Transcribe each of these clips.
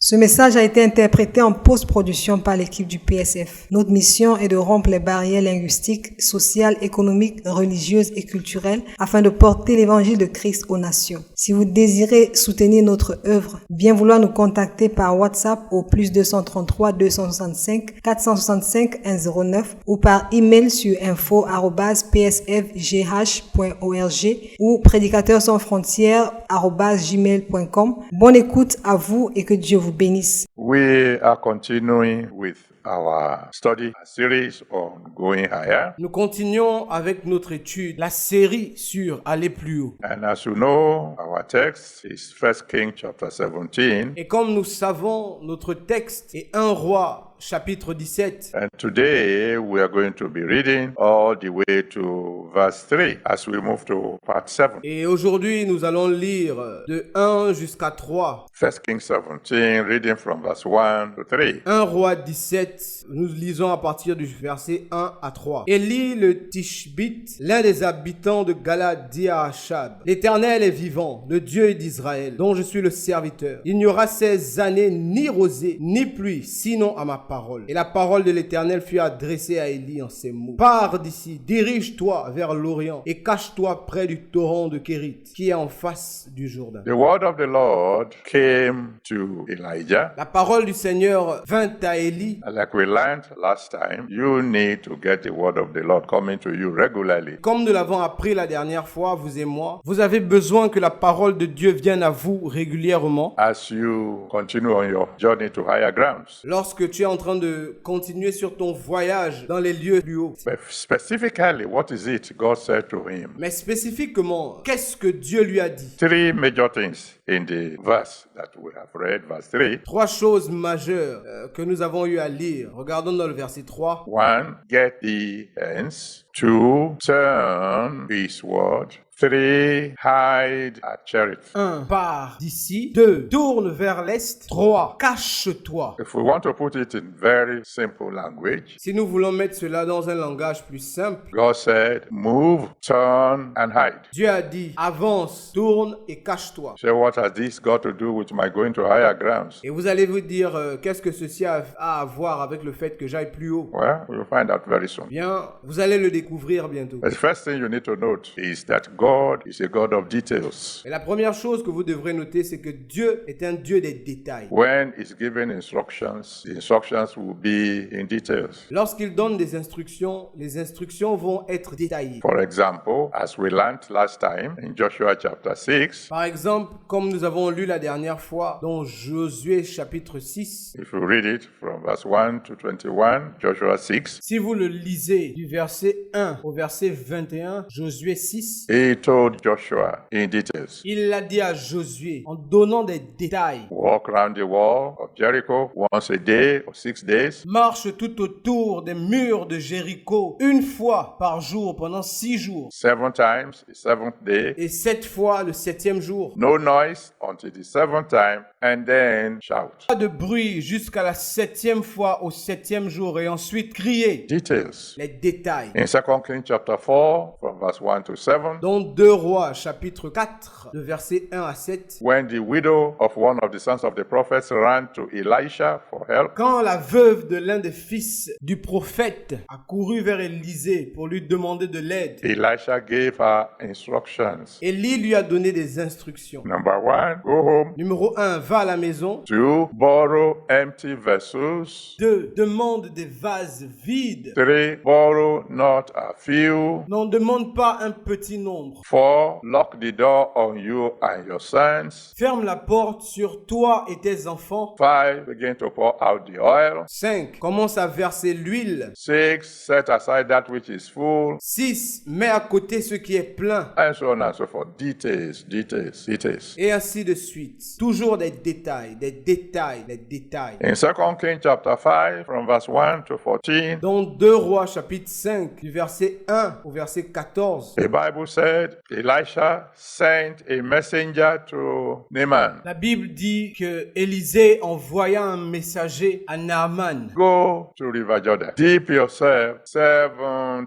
Ce message a été interprété en post-production par l'équipe du PSF. Notre mission est de rompre les barrières linguistiques, sociales, économiques, religieuses et culturelles afin de porter l'évangile de Christ aux nations. Si vous désirez soutenir notre œuvre, bien vouloir nous contacter par WhatsApp au +233 265 465 109 ou par email sur info@psfgh.org ou prédicateurs-sans-frontières@gmail.com. Bonne écoute à vous et que Dieu vous bénisse. We are continuing with our study series on going higher. Nous continuons avec notre étude, la série sur Aller plus haut. And as you know, our text is 1 Kings chapter 17. Et comme nous savons, notre texte est 1 Roi chapitre 17. And today we are going to be reading all the way to verse 3 as we move to part 7. Et aujourd'hui, nous allons lire de 1 jusqu'à 3. 1 Kings 17, reading from verse 1 to 3. 1 Roi 17, nous lisons à partir du verset 1 à 3. Élie le Tishbite, l'un des habitants de Galad, dit à Achab: L'Éternel est vivant, le Dieu d'Israël, dont je suis le serviteur. Il n'y aura ces années ni rosée, ni pluie, sinon à ma parole. Et la parole de l'Éternel fut adressée à Élie en ces mots: Pars d'ici, dirige-toi vers l'Orient et cache-toi près du torrent de Kérit, qui est en face du Jourdain. The word of the Lord came to Elijah. La parole du Seigneur vint à Élie. And like we learned last time, you need to get the word of the Lord coming to you regularly. Comme nous l'avons appris la dernière fois, vous et moi, vous avez besoin que la parole de Dieu vienne à vous régulièrement. As you continue on your journey to higher grounds. Lorsque tu es en train de continuer sur ton voyage dans les lieux plus hauts. But specifically, what is it God said to him? Mais spécifiquement, qu'est-ce que Dieu lui a dit? Three major things in the verse that we have read, verse 3. Trois choses majeures que nous avons eu à lire. Regardons dans le verset 3. 1. Get thee hence. 2. Turn eastward. 3. Hide at Cherith. 1. Pars d'ici. 2. Tourne vers l'est. 3. Cache-toi. If we want to put it in very simple language, Si nous voulons mettre cela dans un langage plus simple, God said, move, turn, and hide. Dieu a dit: avance, tourne et cache-toi. So what has this got to do with my going to higher grounds? Et vous allez vous dire, qu'est-ce que ceci a à voir avec le fait que j'aille plus haut? Well, we'll find out very soon. Bien, vous allez le découvrir bientôt. The first thing you need to note is that God is a God of details. Et la première chose que vous devrez noter, c'est que Dieu est un Dieu des détails. When He's given instructions, the instructions will be in details. Lorsqu'il donne des instructions, les instructions vont être détaillées. For example, as we learned last time in Joshua chapter 6, Par exemple, comme nous avons lu la dernière fois dans Josué chapitre 6, if you read it from verse 1 to 21, Joshua 6, si vous le lisez du verset 1 au verset 21, Josué 6, He told Joshua in details, il l'a dit à Josué en donnant des détails. walk around the wall of Jericho once a day or 6 days, Marche tout autour des murs de Jéricho une fois par jour pendant 6 jours. 7 times the seventh day, Et 7 fois le 7e jour. no noise until the seventh time, and then shout. Pas de bruit jusqu'à la 7e fois au 7e jour et ensuite crier. Details. Les détails. In 2 Kings chapter 4, from verse 1 to 7, Dans 2 Rois chapitre 4, de versets 1 à 7. when the widow of one of the sons of the prophets ran to Elisha for help, Quand la veuve de l'un des fils du prophète a couru vers Élisée pour lui demander de l'aide, Elisha gave her instructions. Élie lui a donné des instructions. Number 1, go home. Numéro 1, va à la maison. 2, borrow empty vessels. 2, demande des vases vides. 3, borrow not a few. N'en demande pas un petit nombre. 4, lock the door on you and your sons. Ferme la porte sur toi et tes enfants. 5, begin to pour out the oil. 5, commence à verser l'huile. 6, set aside that which is full. 6, mets à côté ce qui est plein. And so on and so forth. Details, details, details. Et ainsi de suite. Toujours des détails, des détails, des détails. In 2 Kings chapter 5, from verse 1 to 14, Dans 2 Rois chapitre 5, du verset 1 au verset 14, the Bible said Elisha sent a messenger to Naaman. la Bible dit que Élisée envoie envoya un messager à Naaman. Go to River Jordan. Dip yourself 7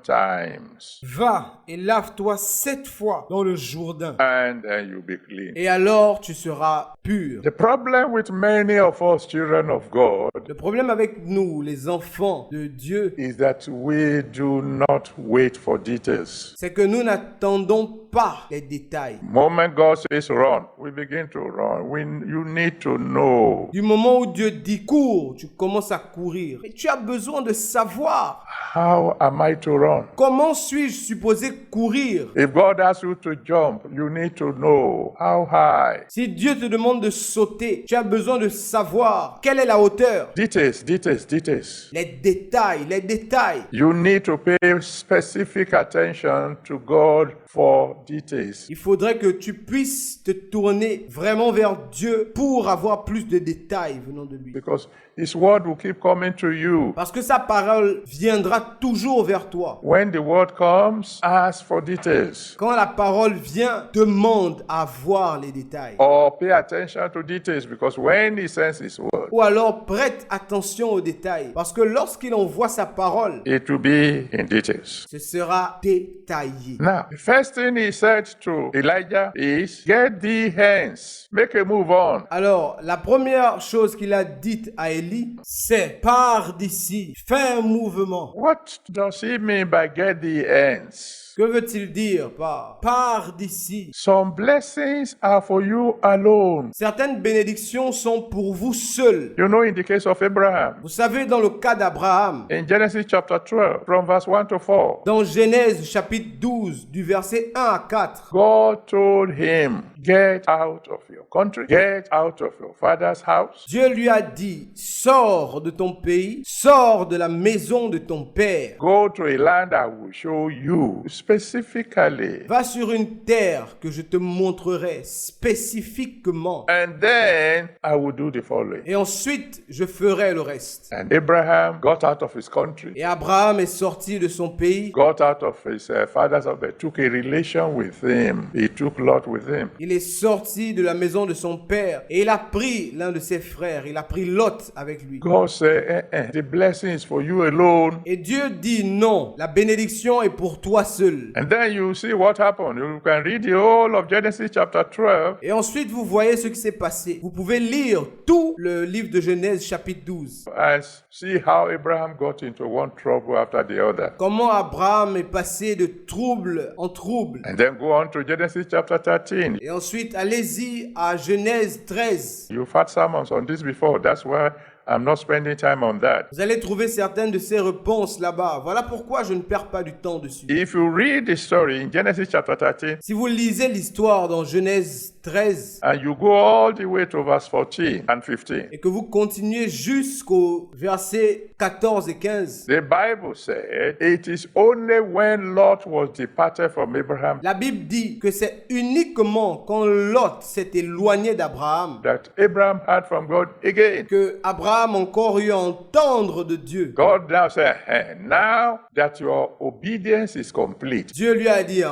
times. Va et lave-toi 7 fois dans le Jourdain. And then you'll be clean. Et alors tu seras pur. The problem with many of us children of God Le problème avec nous, les enfants de Dieu, is that we do not wait for details. c'est que nous n'attendons pas les détails. Moment God says run, we begin to run. You need to know. Du moment où Dieu dit cours, tu commences à courir. Et tu as besoin de savoir How am I to run? comment suis-je supposé courir. If God asks you to jump, you need to know how high. Si Dieu te demande de sauter, tu as besoin de savoir quelle est la hauteur. Details, details, details. Les détails, les détails. You need to pay specific attention to God for details. Il faudrait que tu puisses te tourner vraiment vers Dieu pour avoir plus de détails venant de lui. Because His word will keep coming to you. Parce que sa parole viendra toujours vers toi. When the word comes, ask for details. Quand la parole vient, demande à voir les détails. Or pay attention to details, because when He sends His word, Ou alors prête attention aux détails. Parce que lorsqu'il envoie sa parole, it will be in details. ce sera détaillé. Now, the first thing He said to Elijah is, get thee hence, make a move on. Alors, la première chose qu'il a dite à Élie, c'est pars d'ici, fais un mouvement. What does He mean by get thee hence? Que veut-il dire par pars d'ici? Some blessings are for you alone. Certaines bénédictions sont pour vous seuls. You know, in the case of Abraham, Vous savez, dans le cas d'Abraham, in Genesis chapter 12, from verse 1 to 4, dans Genèse chapitre 12, du verset 1 à 4, God told him, get out of your country, get out of your father's house, Dieu lui a dit, sors de ton pays, sors de la maison de ton père, go to a land I will show you specifically, va sur une terre que je te montrerai spécifiquement, and then I will do the following. et ensuite je ferai le reste. And Abraham got out of his country, Et Abraham est sorti de son pays, got out of his father's house, but took a relation with him. He took Lot with him. il est sorti de la maison de son père, et il a pris l'un de ses frères, il a pris Lot avec lui. God said, the blessing is for you alone. Et Dieu dit non, la bénédiction est pour toi seul. And then you see what happened. You can read the whole of Genesis chapter 12. Et ensuite, vous voyez ce qui s'est passé. Vous pouvez lire tout le livre de Genèse chapitre 12. And see how Abraham got into one trouble after the other. Comment Abraham est passé de trouble en trouble. And then go on to Genesis chapter 13. Et ensuite, allez-y à Genèse 13. You've had sermons on this before. That's why I'm not spending time on that. Vous allez trouver certaines de ces réponses là-bas. Voilà pourquoi je ne perds pas du temps dessus. If you read the story in Genesis chapter 13, Si vous lisez l'histoire dans Genèse 13 and you go all the way to verse 14 and 15, et que vous continuez jusqu'au verset 14 et 15, the Bible said it is only when Lot was departed from Abraham la Bible dit que c'est uniquement quand Lot s'est éloigné d'Abraham that Abraham heard from God again. que Abraham encore eu à entendre de Dieu. God now said, hey, now that your obedience is complete, Dieu lui a dit,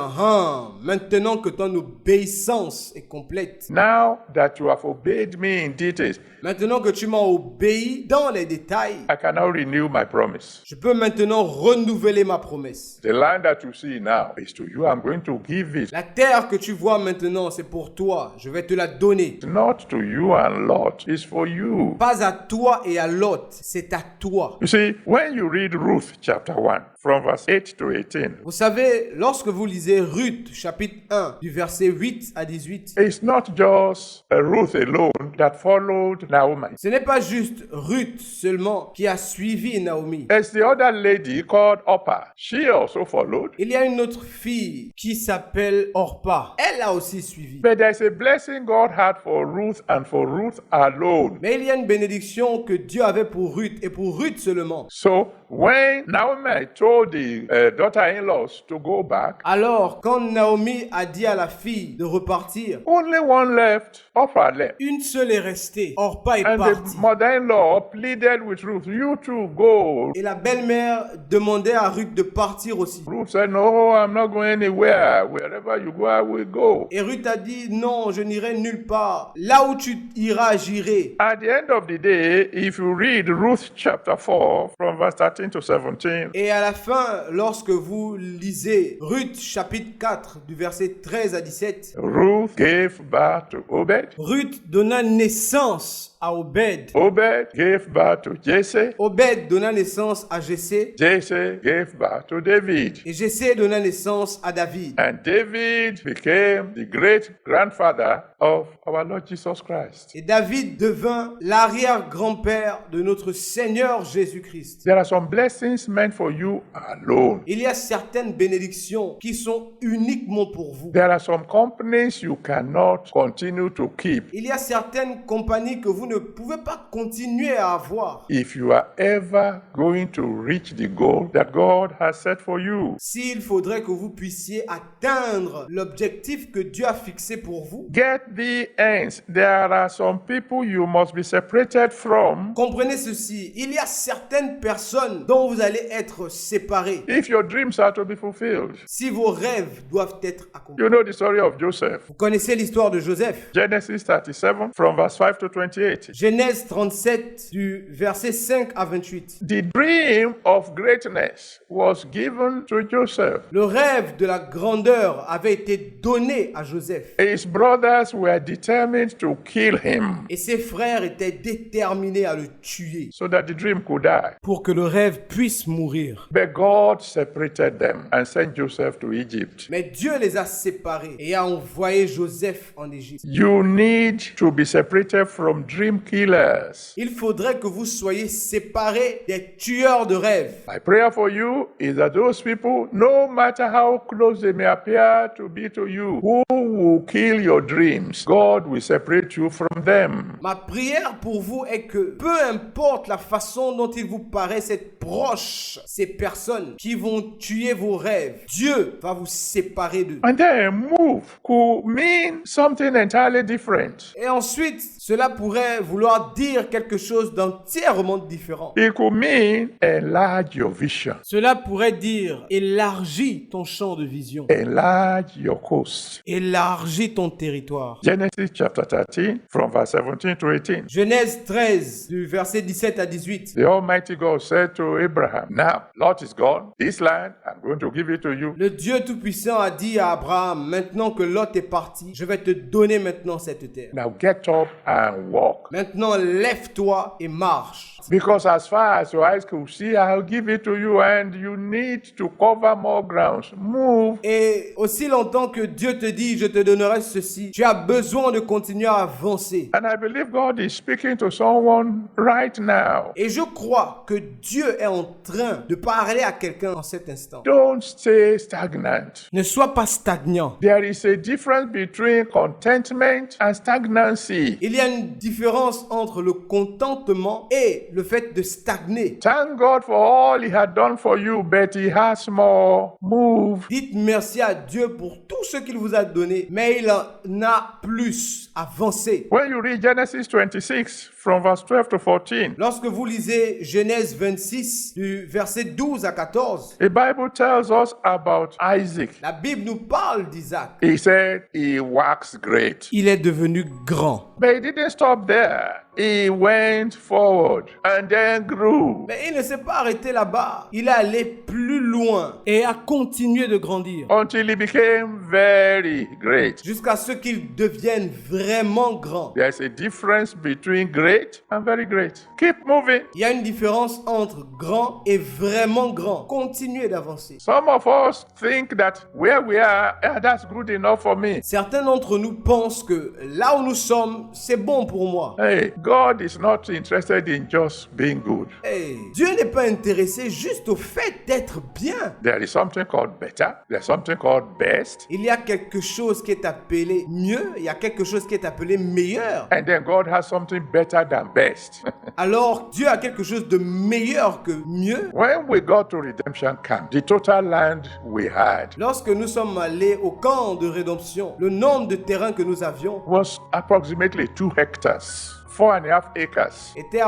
maintenant que ton obéissance est complète, now that you have obeyed me in details, maintenant que tu m'as obéi dans les détails, I can now renew my promise. je peux maintenant renouveler ma promesse. The land that you see now is to you. I'm going to give it. La terre que tu vois maintenant, c'est pour toi. Je vais te la donner. It's not to you and Lot, it's for you. Pas à toi et à Lot, c'est à toi. You see, when you read Ruth chapter 1, from verse 8 to 18, Vous savez, lorsque vous lisez Ruth, chapitre 1, du verset 8 à 18, it's not just Ruth alone that followed Naomi. ce n'est pas juste Ruth seulement qui a suivi Naomi. There's the other lady called Orpah. She also followed. Il y a une autre fille qui s'appelle Orpah. Elle a aussi suivi. But there's a blessing God had for Ruth and for Ruth alone. Mais il y a une bénédiction que Dieu avait pour Ruth et pour Ruth seulement. So when Naomi told the daughter-in-laws to go back, Alors, quand Naomi a dit à la fille de repartir, only one left, Orpah left. une seule est restée. Orpah est And partie. the mother-in-law pleaded with Ruth, you too go. Et la belle-mère demandait à Ruth de partir aussi. Ruth said, no, I'm not going anywhere. Wherever you go, I will go. Et Ruth a dit, non, je n'irai nulle part. Là où tu iras, j'irai. At the end of the day, if you read Ruth chapter 4 from verse 13 to 17, Et à la fin, lorsque vous lisez Ruth chapitre 4 du verset 13 à 17, Ruth gave birth to Obed. Ruth donna naissance à Obed. Obed gave birth to Jesse. Obed donna naissance à Jessé. Jesse gave birth to David. Et Jessé donna naissance à David. And David became the great grandfather of our Lord Jesus Christ. Et David devint l'arrière-grand-père de notre Seigneur Jésus-Christ. There are some blessings meant for you alone. Il y a certaines bénédictions qui sont uniquement pour vous. There are some companies you cannot continue to keep Il y a certaines compagnies que vous ne pouvez pas continuer à avoir. if you are ever going to reach the goal that God has set for you. S'il faudrait que vous puissiez atteindre l'objectif que Dieu a fixé pour vous, Get the ends. There are some people you must be separated from comprenez ceci, il y a certaines personnes dont vous allez être séparés if your dreams are to be fulfilled. si vos rêves doivent être accomplis. You know the story of Joseph. Vous connaissez l'histoire de Joseph. Genesis 37 from verse 5 to 28. Genèse 37 du verset 5 à 28. The dream of greatness was given to Joseph. Le rêve de la grandeur avait été donné à Joseph. His brothers were determined to kill him Et ses frères étaient déterminés à le tuer so that the dream could die. pour que le rêve puisse mourir. But God separated them and sent Joseph to Egypt. Mais Dieu les a séparés et a envoyé Joseph en Égypte. You need to be separated from dream killers. Il faudrait que vous soyez séparés des tueurs de rêves. My prayer for you is that those people, no matter how close they may appear to be to you, who will kill your dreams, God will separate you from them. Ma prière pour vous est que peu importe la façon dont il vous paraissent être proches, ces personnes qui vont tuer vos rêves, Dieu va vous séparer d'eux. And then move could mean something entirely different. Et ensuite, cela pourrait vouloir dire quelque chose d'entièrement différent. It could mean enlarge your vision, Cela pourrait dire élargis ton champ de vision, enlarge your coast. élargis ton territoire. Genesis chapter 13 from verse 17 to 18. Genèse 13 du verset 17 à 18. The Almighty God said to Abraham, now Lot is gone. This land, I'm going to give it to you. Le Dieu Tout-Puissant a dit à Abraham, maintenant que Lot est parti, je vais te donner maintenant cette terre. Now get up and walk. Maintenant, lève-toi et marche. Because as far as your eyes could see, I'll give it to you, and you need to cover more grounds. Move. Et aussi longtemps que Dieu te dit, je te donnerai ceci, tu as besoin de continuer à avancer. And I believe God is speaking to someone right now. Et je crois que Dieu est en train de parler à quelqu'un en cet instant. Don't stay stagnant. Ne sois pas stagnant. There is a difference between contentment and stagnancy. Il y a une différence entre le contentement et le fait de stagner. Thank God for all He had done for you, but He has more. Move. Dites merci à Dieu pour tout ce qu'il vous a donné, mais il en a plus. Avancez. When you read Genesis 26 from verse 12 to 14, Lorsque vous lisez Genèse 26 du verset 12 à 14, the Bible tells us about Isaac. la Bible nous parle d'Isaac. He said he waxed great. Il est devenu grand. But he didn't stop there. He went forward and then grew Mais il ne s'est pas arrêté là-bas. Il est allé plus loin et a continué de grandir until he became very great. jusqu'à ce qu'il devienne vraiment grand. There's a difference between great and very great. Keep moving. Il y a une différence entre grand et vraiment grand. Continuez d'avancer. Some of us think that where we are, that's good enough for me. Certains d'entre nous pensent que là où nous sommes, c'est bon pour moi. Hey, God is not interested in just being good. Hey, Dieu n'est pas intéressé juste au fait d'être bien. There is something called better. There's something called best. Il y a quelque chose qui est appelé mieux, il y a quelque chose qui est appelé meilleur. And then God has something better than best. alors Dieu a quelque chose de meilleur que mieux. When we got to redemption camp, the total land we had Lorsque nous sommes allés au camp de rédemption, le nombre de terrains que nous avions was approximately 2 hectares. 4.5 acres. était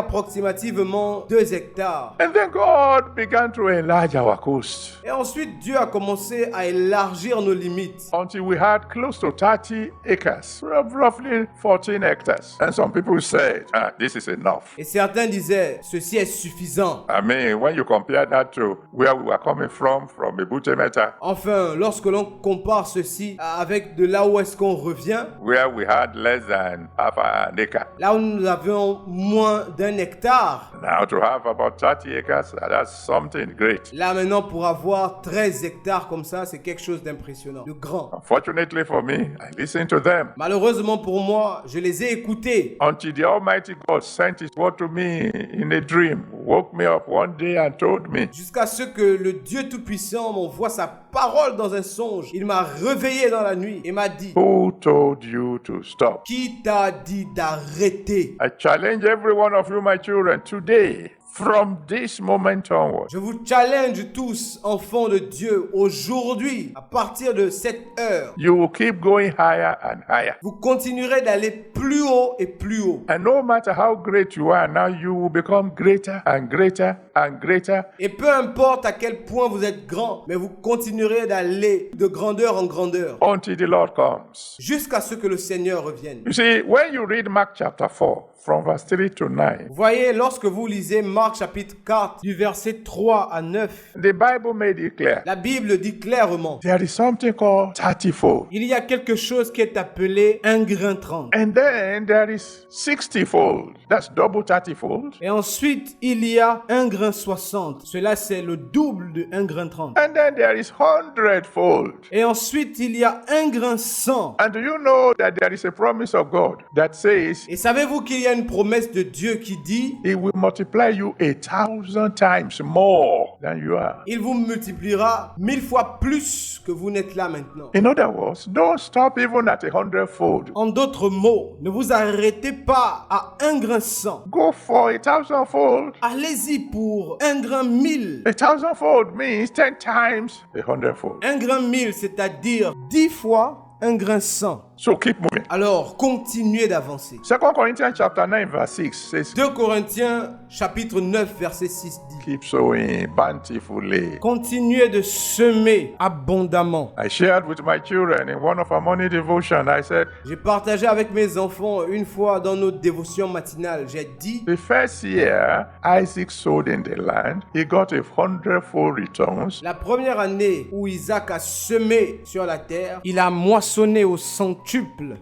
approximativement 2 hectares. And then God began to enlarge our coast Et ensuite, Dieu a commencé à élargir nos limites. until we had close to 30 acres, roughly 14 hectares. And some people said, this is enough. Et certains disaient, ceci est suffisant. I mean, when you compare that to where we were coming from Ebute Metta, Enfin, lorsque l'on compare ceci avec de là où est-ce qu'on revient, where we had less than half an acre. là où nous avions moins d'1 hectare, Now to have about 30 acres, that's something great. là maintenant pour avoir 13 hectares comme ça, c'est quelque chose d'impressionnant, de grand. Unfortunately for me, I listened to them Malheureusement pour moi, je les ai écoutés until the Almighty God sent His word to me in a dream, woke me up one day and told me, jusqu'à ce que le Dieu Tout-Puissant m'envoie sa parole dans un songe. Il m'a réveillé dans la nuit et m'a dit, who told you to stop? qui t'a dit d'arrêter? I challenge every one of you, my children, today, from this moment onward. Je vous challenge tous, enfants de Dieu, aujourd'hui, à partir de cette heure, You will keep going higher and higher. vous continuerez d'aller plus haut et plus haut. And no matter how great you are, now you will become greater and greater and greater. Et peu importe à quel point vous êtes grand, mais vous continuerez d'aller de grandeur en grandeur, Until the Lord comes. jusqu'à ce que le Seigneur revienne. You see, when you read Mark chapter 4, from verse 3 to 9, Vous voyez, lorsque vous lisez Marc chapitre 4, du verset 3 à 9, the Bible made it clear. la Bible dit clairement, There is something called 30-fold. il y a quelque chose qui est appelé un grain 30. And then there is 60-fold. That's double 30-fold. Et ensuite, il y a un grain 60. Cela, c'est le double de un grain 30. And then there is 100-fold. Et ensuite, il y a un grain 100. And do you know that there is a promise of God that says Et savez-vous qu'il y a une promesse de Dieu qui dit, He will multiply you 1,000 times more than you are? il vous multipliera 1000 fois plus que vous n'êtes là maintenant. In other words, don't stop even at 100-fold. En d'autres mots, ne vous arrêtez pas à un grain 100. Go for 1,000-fold. Allez-y pour un grain 1000. 1,000-fold means 10 times 100-fold. Un grain 1000, c'est-à-dire 10 fois un grain 100. So keep moving. Alors, continuez d'avancer. 2 Corinthians chapter 9 verse 6 says, 2 Corinthiens chapitre 9 verset 6 dit, keep sowing bountifully. continuez de semer abondamment. I shared with my children in one of our morning devotion. I said, J'ai partagé avec mes enfants une fois dans notre dévotion matinale. J'ai dit, the first year Isaac sowed in the land, he got 100-fold returns. la première année où Isaac a semé sur la terre, il a moissonné au centuple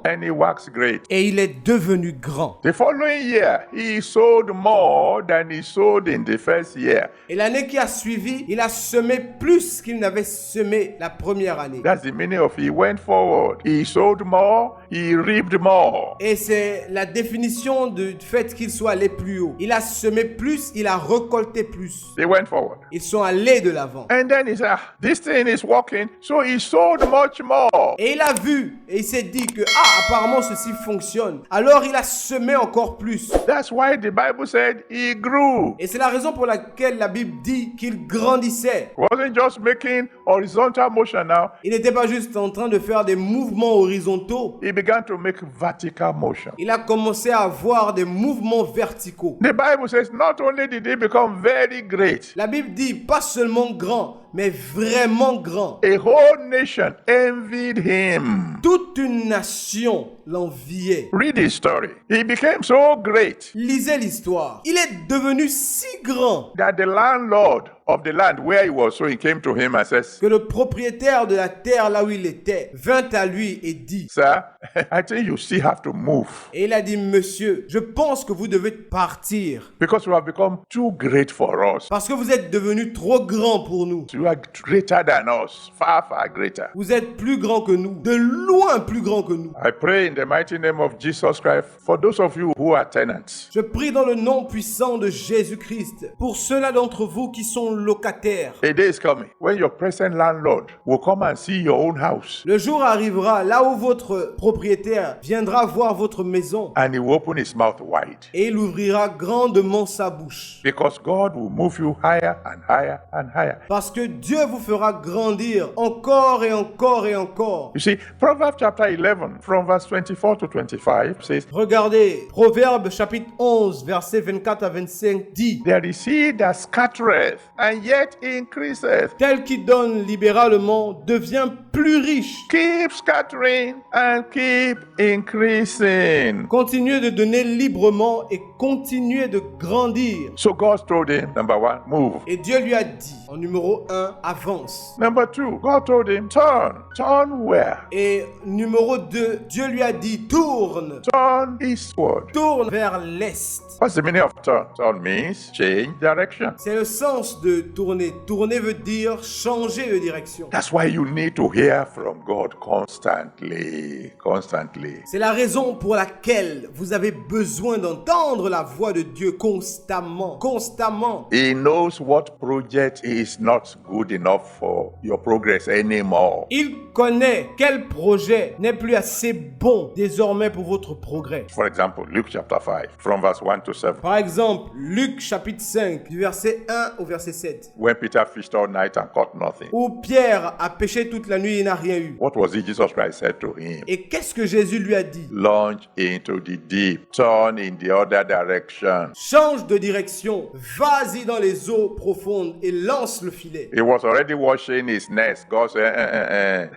And he waxed great. et il est devenu grand. The following year, he sowed more than he sowed in the first year. Et l'année qui a suivi, il a semé plus qu'il n'avait semé la première année. That's the meaning of he went forward. He sowed more, he reaped more. Et c'est la définition du fait qu'il soit allé plus haut. Il a semé plus, il a récolté plus. They went forward. Ils sont allés de l'avant. And then he said, this thing is working, so he sowed much more. Et il a vu, et il s'est dit que, apparemment ceci fonctionne. Alors il a semé encore plus. That's why the Bible said he grew. Et c'est la raison pour laquelle la Bible dit qu'il grandissait. He wasn't just making horizontal motion now. Il n'était pas juste en train de faire des mouvements horizontaux. He began to make vertical motion. Il a commencé à avoir des mouvements verticaux. The Bible says not only did he become very great, La Bible dit pas seulement grand, mais vraiment grand. a whole nation envied him. Toute une nation l'enviait. Read his story. He became so great Lisez l'histoire. Il est devenu si grand that the landlord of the land where he was sowing came to him and says, que le propriétaire de la terre là où il était vint à lui et dit, Sir, I think you still have to move et il a dit, monsieur, je pense que vous devez partir because you have become too great for us. parce que vous êtes devenu trop grand pour nous. You are greater than us, far, far greater. Vous êtes plus grand que nous, de loin plus grand que nous. I pray in the mighty name of Jesus Christ for those of you who are tenants. Je prie dans le nom puissant de Jésus-Christ pour ceux-là d'entre vous qui sont locataire. A day is coming when your present landlord will come and see your own house Le jour arrivera là où votre propriétaire viendra voir votre maison and he will open his mouth wide et il ouvrira grandement sa bouche. because God will move you higher and higher and higher. Parce que Dieu vous fera grandir encore et encore et encore. You see, Proverbs chapter 11 from verse 24 to 25 says, Regardez, Proverbe chapitre 11, versets 24 à 25 dit: There is he that scattereth and yet increaseth. Tel qui donne libéralement devient plus riche. Keep scattering and keep increasing. Continuez de donner librement et continuez de grandir. So God told him, number one, move. Et Dieu lui a dit, en numéro 1, avance. Number two, God told him, turn. Turn where? Et numéro 2, Dieu lui a dit, tourne. Turn eastward. Tourne vers l'est. What's the meaning of turn? Turn means change direction. C'est le sens de tourner. Tourner veut dire changer de direction. That's why you need to hear from God constantly. Constantly. C'est la raison pour laquelle vous avez besoin d'entendre la voix de Dieu constamment. Constamment. He knows what project is not good enough for your progress anymore. Il connaît quel projet n'est plus assez bon désormais pour votre progrès. For example, Luke chapter 5, from verse 1 to 7. Par exemple, Luc chapitre 5, du verset 1 au verset 7. When Peter fished all night and caught nothing, Où Pierre a pêché toute la nuit et n'a rien eu. what was it Jesus Christ said to him? Et qu'est-ce que Jésus lui a dit? Launch into the deep, turn in the other direction. Change de direction, vas-y dans les eaux profondes et lance le filet. He was already washing his nets. God said,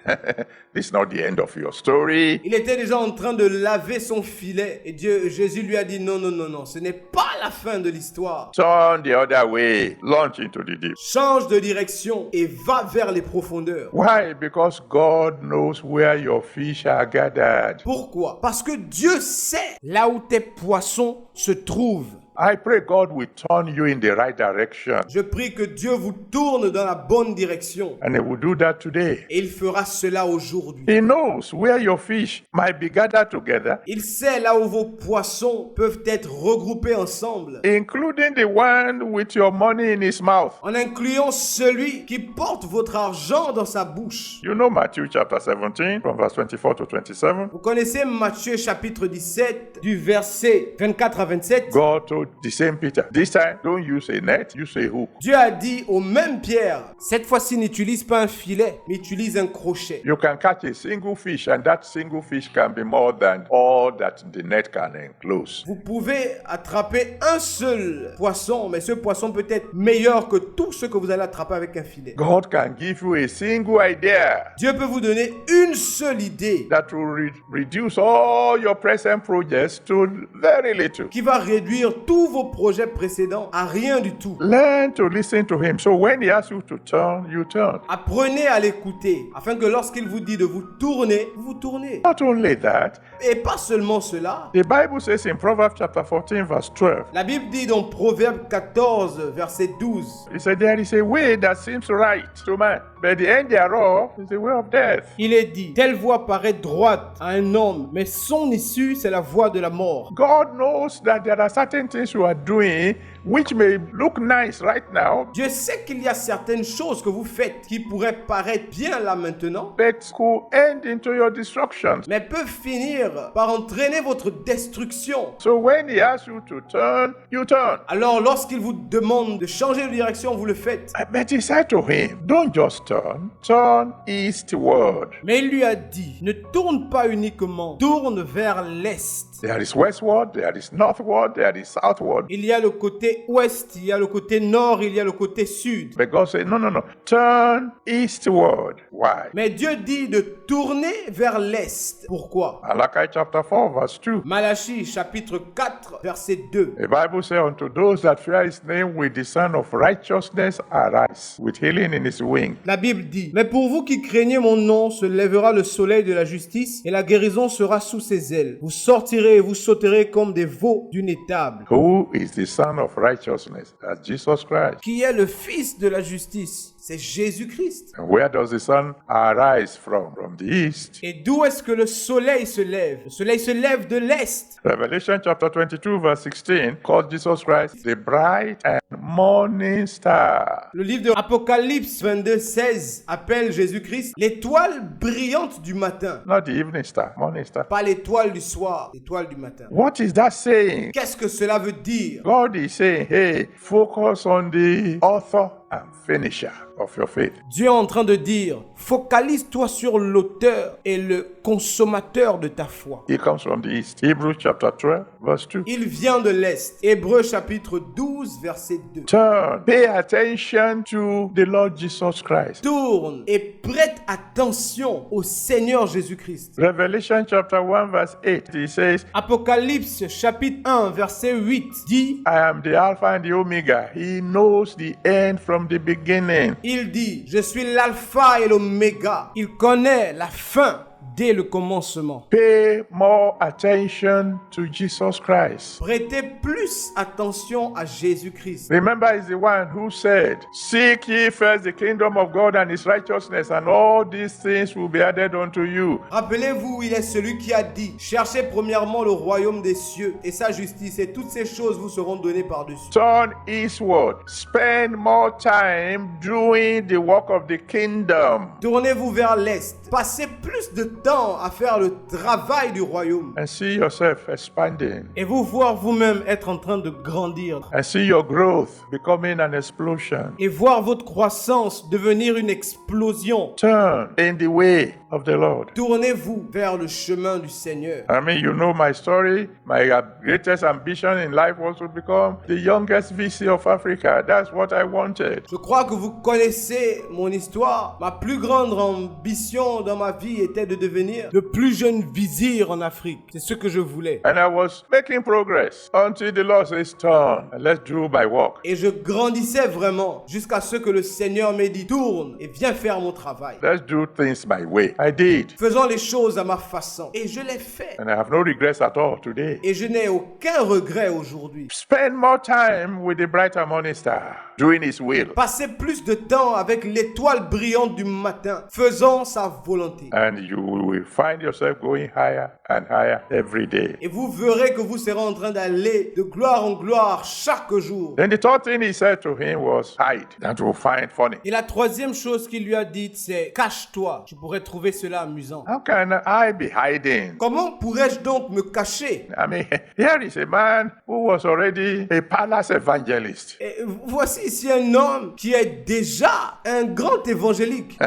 this is not the end of your story. Il était déjà en train de laver son filet et Jésus lui a dit non, non, non, non, ce n'est pas la fin de l'histoire. Turn the other way, launch into the deep. Change de direction et va vers les profondeurs. Why? Because God knows where your fish are gathered. Pourquoi? Parce que Dieu sait là où tes poissons se trouvent. I pray God will turn you in the right direction. Je prie que Dieu vous tourne dans la bonne direction. And He will do that today. Et il fera cela aujourd'hui. He knows where your fish might be gathered together, Il sait là où vos poissons peuvent être regroupés ensemble, including the one with your money in his mouth. en incluant celui qui porte votre argent dans sa bouche. You know Matthew chapter 17, from verse 24 to 27. Vous connaissez Matthieu chapitre 17, du verset 24 à 27. God told the same Peter, this time don't use a net, use a hook. Dieu a dit au même Pierre, cette fois-ci n'utilise pas un filet, mais utilise un crochet. You can catch a single fish, and that single fish can be more than all that the net can enclose. Vous pouvez attraper un seul poisson, mais ce poisson peut être meilleur que tout ce que vous allez attraper avec un filet. God can give you a single idea Dieu peut vous donner une seule idée that will reduce all your present projects to very little. qui va réduire tous vos projets précédents à rien du tout. Learn to listen to him. So when he asks you to turn, you turn. Apprenez à l'écouter, afin que lorsqu'il vous dit de vous tourner, vous tournez. Not only that, Et pas seulement cela. the Bible says in Proverbs chapter 14, verse 12, La Bible dit dans Proverbe 14, verset 12, it said, there is a way that seems right to man, but the end thereof is the way of death. il est dit, telle voie paraît droite à un homme, mais son issue, c'est la voie de la mort. God knows that there are certain things you are doing which may look nice right now, Dieu sait qu'il y a certaines choses que vous faites qui pourraient paraître bien là maintenant, but could end into your destruction. mais peuvent finir par entraîner votre destruction. So when he asks you to turn, you turn. Alors lorsqu'il vous demande de changer de direction, vous le faites. But he said to him, don't just turn, turn eastward. Mais il lui a dit, ne tourne pas uniquement, tourne vers l'est. There is westward, there is northward, there is southward. Il y a le côté ouest, il y a le côté nord, il y a le côté sud. But God said, no, turn eastward. Why? Mais Dieu dit de tourner vers l'est. Pourquoi? Malachi chapter 4, verse 2. Malachie chapitre 4, verset 2. The Bible says, unto those that fear his name will the Son of righteousness arise, with healing in his wing. La Bible dit, mais pour vous qui craignez mon nom, se lèvera le soleil de la justice et la guérison sera sous ses ailes. Vous sortirez et vous sauterez comme des veaux d'une étable. Who is the Son of righteousness? That's Jesus Christ. Qui est le fils de la justice? c'est Jésus-Christ. And where does the sun arise from? From the east. Et d'où est-ce que le soleil se lève? Le soleil se lève de l'est. Revelation chapter 22 verse 16 called Jesus Christ the bright and morning star. Le livre de Apocalypse 22:16 appelle Jésus-Christ l'étoile brillante du matin. Not the evening star, morning star. Pas l'étoile du soir, l'étoile du matin. What is that saying? Qu'est-ce que cela veut dire? God is saying, hey, focus on the author and finisher of your faith. Dieu est en train de dire, focalise-toi sur l'auteur et le consommateur de ta foi. He comes from the east. Hebrews chapter 12 verse 2. Il vient de l'Est. Hébreux chapitre 12, verset 2. Turn, pay attention to the Lord Jesus Christ. Tourne et prête attention au Seigneur Jésus-Christ. Revelation chapter 1 verse 8, he says, Apocalypse chapitre 1, verset 8 dit, I am the Alpha and the Omega. He knows the end from the beginning. il dit, je suis l'alpha et l'oméga. Il connaît la fin dès le commencement. Pay more attention to Jesus Christ. Prêtez plus attention à Jésus-Christ. Remember, he's the one who said, seek ye first the kingdom of God and his righteousness, and all these things will be added unto you. Rappelez-vous, il est celui qui a dit, cherchez premièrement le royaume des cieux et sa justice, et toutes ces choses vous seront données par-dessus. Turn eastward. Spend more time doing the work of the kingdom. Tournez-vous vers l'est. Passez plus de temps à faire le travail du royaume. And see yourself expanding. Et vous voir vous-même être en train de grandir. And see your growth becoming an explosion. Et voir votre croissance devenir une explosion. Turn in the way of the Lord. Tournez-vous vers le chemin du Seigneur. I mean, you know my story. My greatest ambition in life was to become the youngest VC of Africa. That's what I wanted. Je crois que vous connaissez mon histoire. Ma plus grande ambition dans ma vie était de devenir le plus jeune vizir en Afrique. C'est ce que je voulais. And I was making progress until the Lord says, turn and let's do my work. Et je grandissais vraiment jusqu'à ce que le Seigneur m'ait dit, tourne et viens faire mon travail. Let's do things my way. I did. Faisons les choses à ma façon. Et je l'ai fait. And I have no regrets at all today. Et je n'ai aucun regret aujourd'hui. Spend more time with the bright and morning star, doing his will. Passez plus de temps avec l'étoile brillante du matin, faisant sa volonté. And you will find yourself going higher and higher every day. Et vous verrez que vous serez en train d'aller de gloire en gloire chaque jour. Then the third thing he said to him was, hide. That you will find funny. Et la troisième chose qu'il lui a dite, c'est cache-toi. Tu pourrais trouver cela amusant. How can I be hiding? Comment pourrais-je donc me cacher? I mean, here is a man who was already a palace evangelist. Et voici ici un homme qui est déjà un grand évangélique.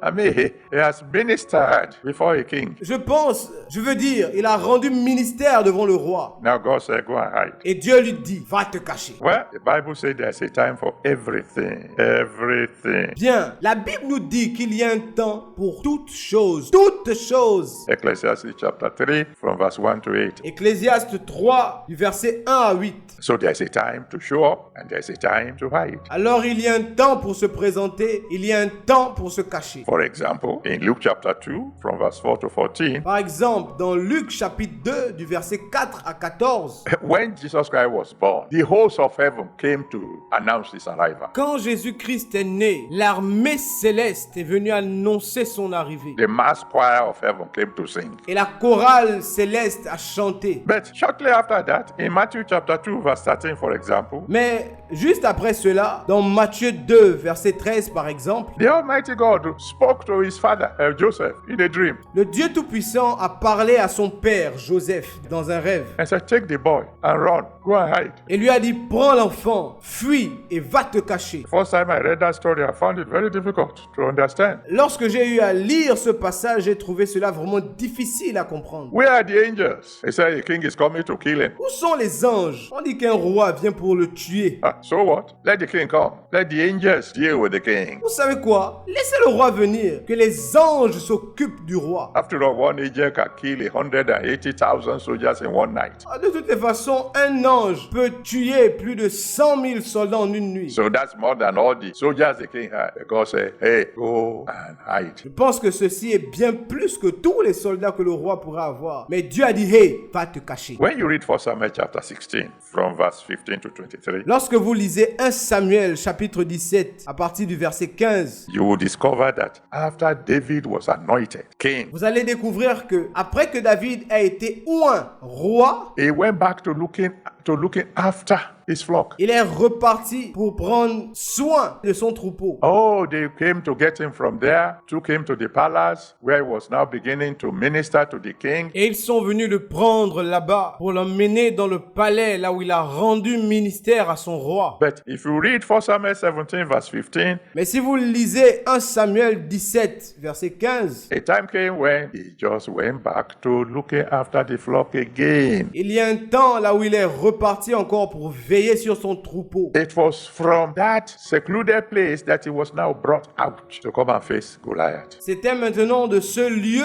I mean, he has ministered before a king. Je veux dire, il a rendu ministère devant le roi. Now God said, go and hide. Et Dieu lui dit, va te cacher. Well, the Bible says there's a time for everything. Everything. Bien, la Bible nous dit qu'il y a un temps pour toutes choses. Toutes choses. Ecclesiastes chapter 3 from verse 1 to 8. Ecclésiaste 3, du verset 1 à 8. So there's a time to show up and there's a time to hide. Alors il y a un temps pour se présenter, il y a un temps pour se cacher. For example, in Luke chapter 2 from verse 4 to 14, Par exemple, dans Luc chapitre 2, du verset 4 à 14, when Jesus Christ was born, the host of heaven came to announce his arrival. quand Jésus-Christ est né, l'armée céleste est venue annoncer son arrivée. The mass choir of heaven came to sing. Et la chorale céleste a chanté. But shortly after that, in Matthew chapter 2 verse 13, for example, Mais juste après cela, dans Matthieu 2, verset 13 par exemple, the Almighty God spoke to his father, Joseph, in a dream le Dieu Tout-Puissant a parlé à son père, Joseph, dans un rêve. and said, take the boy and run, go and hide. Et lui a dit, prends l'enfant, fuis et va te cacher. First time I read that story, I found it very difficult to understand. Lorsque j'ai eu à lire ce passage, j'ai trouvé cela vraiment difficile à comprendre. Where are the angels? They said the king is coming to kill him. Où sont les anges? On dit qu'un roi vient pour le tuer. So what? Let the king come. Let the angels deal with the king. Vous savez quoi? Laissez le roi venir, que les anges s'occupent du roi. After all, one angel can kill 180,000 soldiers in one night. De toutes les façons, un ange ange peut tuer plus de 100 000 soldats en une nuit. So that's more than all the soldiers the king had. God said, hey, go and hide. Je pense que ceci est bien plus que tous les soldats que le roi pourra avoir. Mais Dieu a dit, hey, va te cacher. When you read 1 Samuel chapter 16, from verse 15 to 23, Lorsque vous lisez 1 Samuel chapitre 17 à partir du verset 15, you will discover that after David was anointed king, vous allez découvrir que après que David a été oint roi, he went back to looking after his flock. il est reparti pour prendre soin de son troupeau. Oh, they came to get him from there, took him to the palace, where he was now beginning to minister to the king. Et ils sont venus le prendre là-bas pour l'emmener dans le palais, là où il a rendu ministère à son roi. But if you read 1 Samuel 17, verse 15, Mais si vous lisez 1 Samuel 17, verset 15, a time came when he just went back to looking after the flock again. il y a un temps là où il est reparti encore pour veiller sur son troupeau. It was from that secluded place that he was now brought out to come and face Goliath. C'était maintenant de ce lieu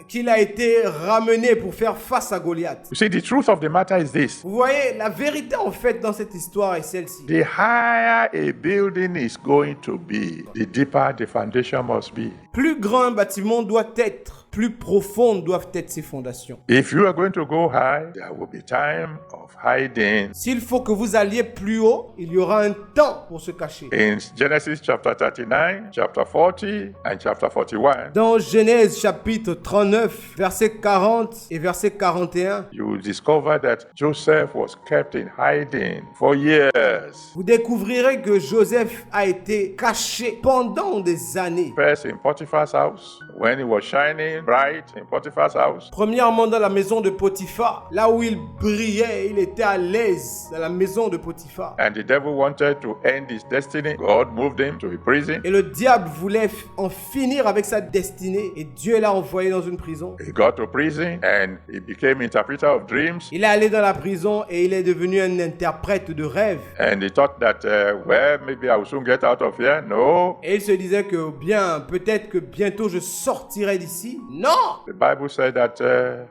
qu'il a été ramené pour faire face à Goliath. You see, the truth of the matter is this. Vous voyez, la vérité en fait dans cette histoire est celle-ci. The higher a building is going to be, the deeper the foundation must be. Plus grand un bâtiment doit être, plus profondes doivent être ses fondations. If you are going to go high, there will be time of hiding. S'il faut que vous alliez plus haut, il y aura un temps pour se cacher. In Genesis chapter 39, chapter 40, and chapter 41, Dans Genèse chapitre 39, verset 40 et verset 41, you will discover that Joseph was kept in hiding for years. vous découvrirez que Joseph a été caché pendant des années. First in Potiphar's house, when he was shining bright in Potiphar's house. Premièrement dans la maison de Potiphar, là où il brillait, il était à l'aise dans la maison de Potiphar. And the devil wanted to end his destiny. God moved him to a prison. Et le diable voulait en finir avec sa destinée et Dieu l'a envoyé dans une prison. He got to prison and he became interpreter of dreams. Il est allé dans la prison et il est devenu un interprète de rêves. And he thought that, well, maybe I will soon get out of here. No. Et il se disait que bien, peut-être que bientôt je sortirai d'ici. Non! The Bible said that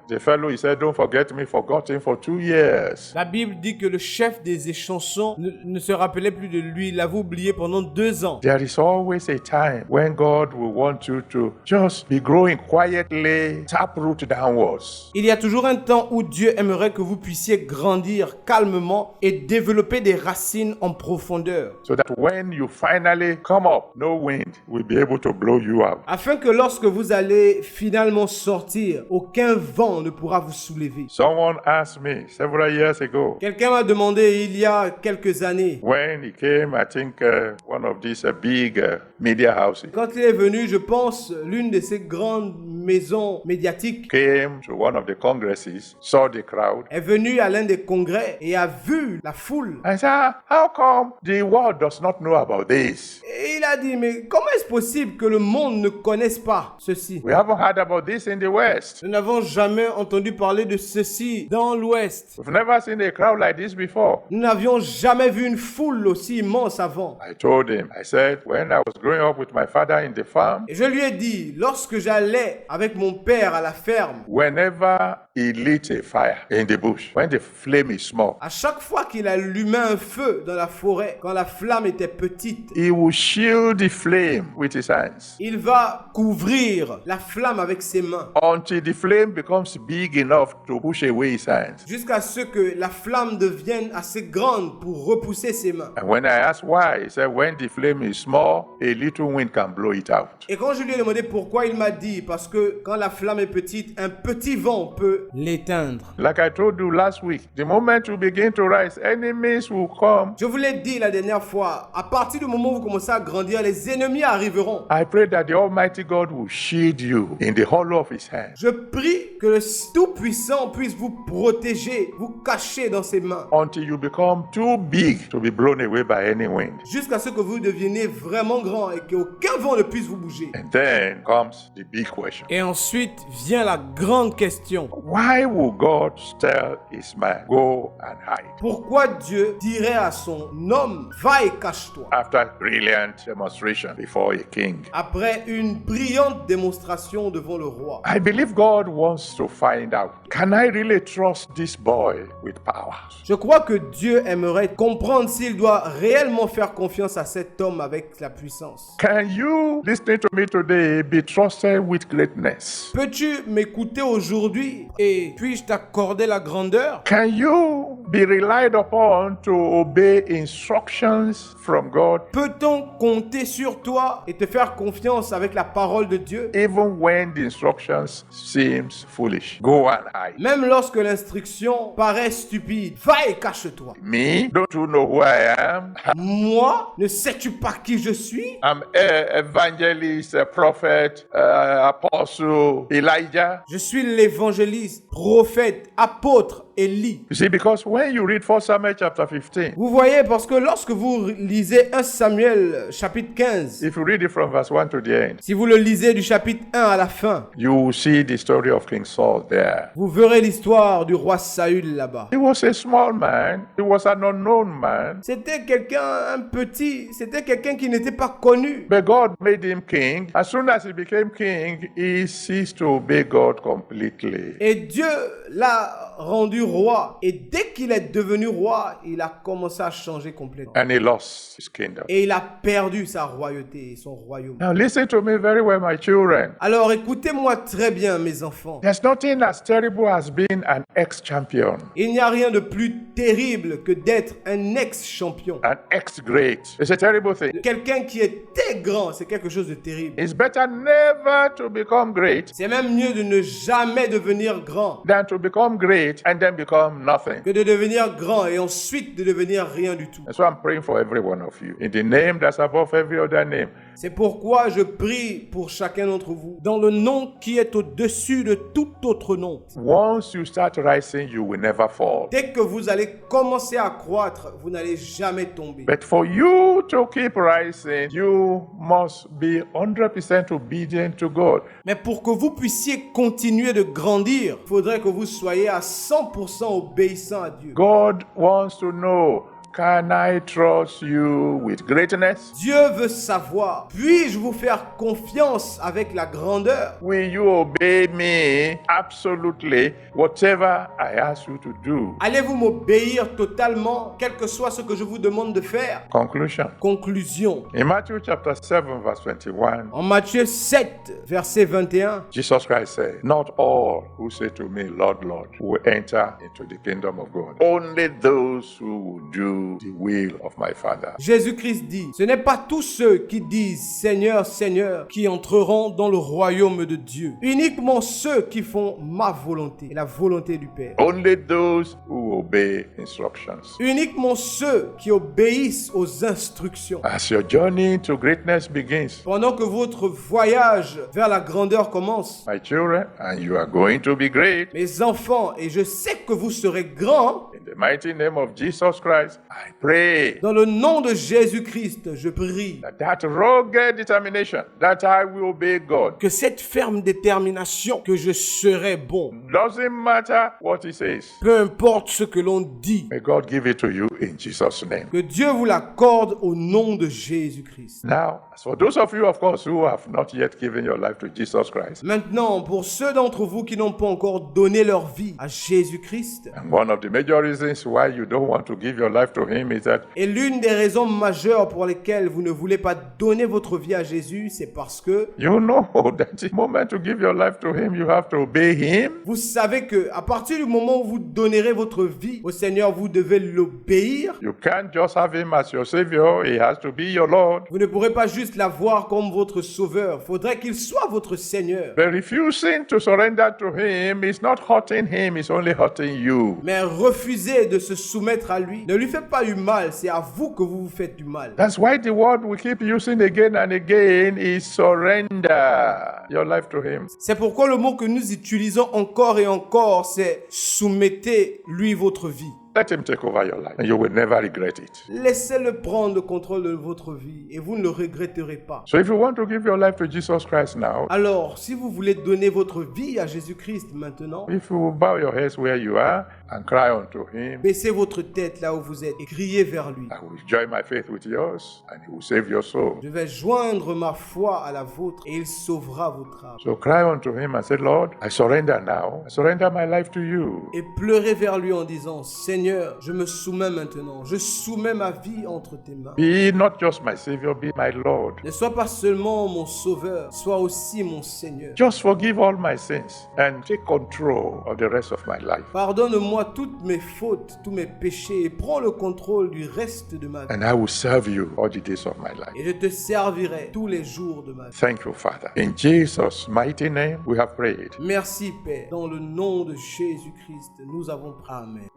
the fellow, he said, don't forget me, forgot him for 2 years. La Bible dit que le chef des échansons ne se rappelait plus de lui. Il l'avait oublié pendant 2 ans. There is always a time when God will want you to just be growing quietly, taproot downwards. Il y a toujours un temps où Dieu aimerait que vous puissiez grandir calmement et développer des racines en profondeur. So that when you finally come up, no wind will be able to blow you out. Afin que lorsque vous allez finalement sortir, aucun vent ne pourra vous soulever. Someone asked me several years ago, Quelqu'un m'a demandé il y a quelques années, when he came, I think one of these big media houses quand il est venu, je pense, l'une de ces grandes maisons médiatiques came to one of the congresses, saw the crowd, est venu à l'un des congrès et a vu la foule. and said, how come the world does not know about this? Et il a dit, mais comment est-ce possible que le monde ne connaisse pas ceci? We haven't heard about this in the West. Nous n'avons jamais entendu parler de ceci dans l'Ouest. We've never seen a crowd like this before. Nous n'avions jamais vu une foule aussi immense avant. I told him, I said, when I was growing up with my father in the farm, Et je lui ai dit, lorsque j'allais avec mon père à la ferme, whenever he lit a fire in the bush, when the flame is small, à chaque fois qu'il allumait un feu dans la forêt, quand la flamme était petite, he will shield the flame with his hands il va couvrir la flamme avec ses mains until the flame becomes big enough to push away his hands. jusqu'à ce que la flamme devienne assez grande pour repousser ses mains. And when I asked why, he said, when the flame is small, a little wind can blow it out. Et quand je lui ai demandé pourquoi, il m'a dit, parce que quand la flamme est petite, un petit vent peut l'éteindre. Like I told you last week, the moment you begin to rise, enemies will come. Je vous l'ai dit la dernière fois, à partir du moment où vous commencez à grandir, les ennemis arriveront. I pray that the Almighty God will shield you in the hollow of his hand Je prie que le Tout-Puissant puisse vous protéger, vous cacher dans ses mains, until you become too big to be blown away by any wind. jusqu'à ce que vous deveniez vraiment grand et qu'aucun vent ne puisse vous bouger. And then comes the big question. Et ensuite vient la grande question. Why will God tell his man, go and hide? Pourquoi Dieu dirait à son homme, va et cache-toi? After brilliant demonstration before before a king. Après une brillante démonstration devant le roi. I believe God wants to find out, can I really trust this boy with power? Je crois que Dieu aimerait comprendre s'il doit réellement faire confiance à cet homme avec la puissance. Can you, listening to me today, be trusted with greatness? Peux-tu m'écouter aujourd'hui et puis-je t'accorder la grandeur? Can you be relied upon to obey instructions from God, Peut-on compter sur toi et te faire confiance avec la parole de Dieu? even when the instructions seems foolish? Go and hide. Même lorsque l'instruction paraît stupide, va et cache-toi. Me? Don't you know who I am? Moi, ne sais-tu pas qui je suis? I'm evangelist, a prophet, apostle, Elijah. Je suis l'évangéliste, prophète, apôtre, Élie. You see, because when you read 1 Samuel chapter 15, Vous voyez, parce que lorsque vous lisez 1 Samuel chapitre 15, if you read it from verse 1 to the end, si vous le lisez du chapitre 1 à la fin, you will see the story of King Saul there. vous verrez l'histoire du roi Saül là-bas. He was a small man. He was an unknown man. C'était quelqu'un qui n'était pas connu. But God made him king. As soon as he became king, he ceased to obey God completely. Et Dieu l'a rendu roi. Et dès qu'il est devenu roi, il a commencé à changer complètement. And he lost his kingdom. Et il a perdu sa royauté et son royaume. Now listen to me very well, my children. Alors écoutez-moi très bien, mes enfants. There's nothing as terrible as being an ex-champion, Il n'y a rien de plus terrible que d'être un ex-champion. an ex-great. It's a terrible thing. Quelqu'un qui était grand, c'est quelque chose de terrible. It's better never to become great C'est même mieux de ne jamais devenir grand than to become great and then become nothing. que de devenir grand et ensuite de devenir rien du tout. That's why I'm praying for every one of you. In the name that's above every other name. C'est pourquoi je prie pour chacun d'entre vous, dans le nom qui est au-dessus de tout autre nom. Once you start rising, you will never fall. Dès que vous allez commencer à croître, vous n'allez jamais tomber. But for you to keep rising, you must be 100% obedient to God. Mais pour que vous puissiez continuer de grandir, il faudrait que vous soyez à 100% obéissant à Dieu. God wants to know, can I trust you with greatness? Dieu veut savoir, puis-je vous faire confiance avec la grandeur? Will you obey me absolutely, whatever I ask you to do? Allez-vous m'obéir totalement, quel que soit ce que je vous demande de faire? Conclusion. Conclusion. In Matthew chapter 7, verse 21, En Matthieu 7, verset 21, Jesus Christ said, not all who say to me, Lord, Lord, will enter into the kingdom of God. Only those who will do the will of my Father. Jésus-Christ dit, ce n'est pas tous ceux qui disent Seigneur, Seigneur, qui entreront dans le royaume de Dieu. Uniquement ceux qui font ma volonté et la volonté du Père. Only those who obey instructions. Uniquement ceux qui obéissent aux instructions. As your journey to greatness begins, Pendant que votre voyage vers la grandeur commence, my children, and you are going to be great, mes enfants, et je sais que vous serez grands, in the mighty name of Jesus Christ, I pray dans le nom de Jésus-Christ, je prie that rugged determination that I will obey God que cette ferme détermination que je serai bon, doesn't matter what he says. peu importe ce que l'on dit, May God give it to you in Jesus' name. que Dieu vous l'accorde au nom de Jésus-Christ. Now, as for those of you, of course, who have not yet given your life to Jesus Christ, Maintenant, pour ceux d'entre vous qui n'ont pas encore donné leur vie à Jésus-Christ, and one of the major reasons why you don't want to give your life to him is that et l'une des raisons majeures pour lesquelles vous ne voulez pas donner votre vie à Jésus, c'est parce que you know that the moment to give your life to him, you have to obey him. vous savez que à partir du moment où vous donnerez votre vie au Seigneur, vous devez l'obéir. You can't just have him as your savior, he has to be your Lord. Vous ne pourrez pas juste l'avoir comme votre sauveur. Il faudrait qu'il soit votre Seigneur. But refusing to surrender to him is not hurting him, it's only hurting you. Mais refuser de se soumettre à lui ne lui fait pas du mal, c'est à vous que vous vous faites du mal. That's why the word we keep using again and again is surrender your life to him. C'est pourquoi le mot que nous utilisons encore et encore, c'est soumettez-lui votre vie. Let him take over your life and you will never regret it. Laissez-le prendre le contrôle de votre vie et vous ne le regretterez pas. So if you want to give your life to Jesus Christ now, Alors, si vous voulez donner votre vie à Jésus-Christ maintenant, if you bow your heads where you are and cry unto him, baissez votre tête là où vous êtes et criez vers lui. I will join my faith with yours and he will save your soul. Je vais joindre ma foi à la vôtre et il sauvera votre âme. So cry unto him and say, Lord, I surrender now. I surrender my life to you. Et pleurez vers lui en disant, Seigneur, je me soumets maintenant, je soumets ma vie entre tes mains. Be not just my Savior, be my Lord. Ne sois pas seulement mon sauveur, sois aussi mon Seigneur. Just forgive all my sins and take control of the rest of my life. Pardonne-moi toutes mes fautes, tous mes péchés et prends le contrôle du reste de ma vie. And I will serve you all the days of my life. Et je te servirai tous les jours de ma vie. Thank you, Father. In Jesus' mighty name, we have prayed. Merci Père. Dans le nom de Jésus-Christ, nous avons prié. Amen.